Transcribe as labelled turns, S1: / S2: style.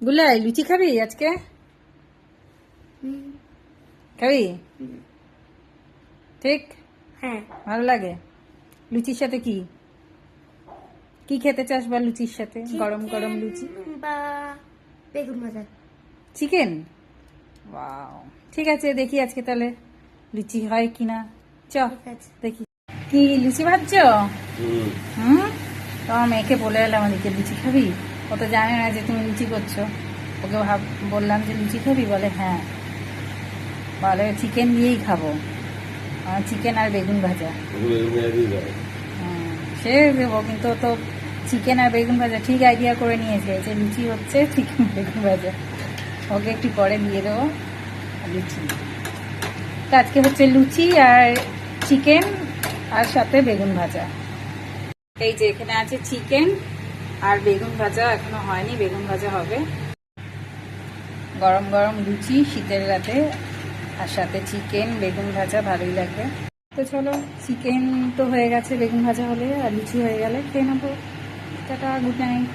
S1: গুলাই লুচি খাবি আজকে? খাবি? ঠিক?
S2: হ্যাঁ।
S1: ভালো লাগে? লুচির সাথে কি কি খেতে চাস বা লুচির সাথে? গরম গরম লুচি
S2: বা বেগুন ভাজা।
S1: চিকেন? ওয়াও, ঠিক আছে, দেখি আজকে তাহলে লুচি হয় কিনা। চ
S2: ঠিক আছে।
S1: দেখি। কি লুচি ভাজছো? হুম, তোমার মেয়েকে বলে এলাম ওদিকে লুচি খাবি। ও তো জানে না যে তুমি লুচি করছো। ওকে বললাম যে লুচি খাবি, বলে হ্যাঁ। বলে চিকেন দিয়েই খাবো, চিকেন আর বেগুন ভাজা। সে দেবো, কিন্তু ও তো চিকেন আর বেগুন ভাজা ঠিক আইডিয়া করে নিয়েছে যে লুচি হচ্ছে চিকেন বেগুন ভাজা। ওকে একটু পরে দিয়ে দেবো লুচি। তো আজকে হচ্ছে লুচি আর চিকেন আর সাথে বেগুন ভাজা। এই যে এখানে আছে চিকেন আর বেগুন ভাজা, এখনো হয়নি, বেগুন ভাজা হবে। গরম গরম লুচি শীতের রাতে, আর সাথে চিকেন বেগুন ভাজা, ভালোই লাগবে। তো চলো, চিকেন তো হয়ে গেছে, বেগুন ভাজা হলে আর লুচি হয়ে গেলে খেয়ে নেবো। Tata, good night.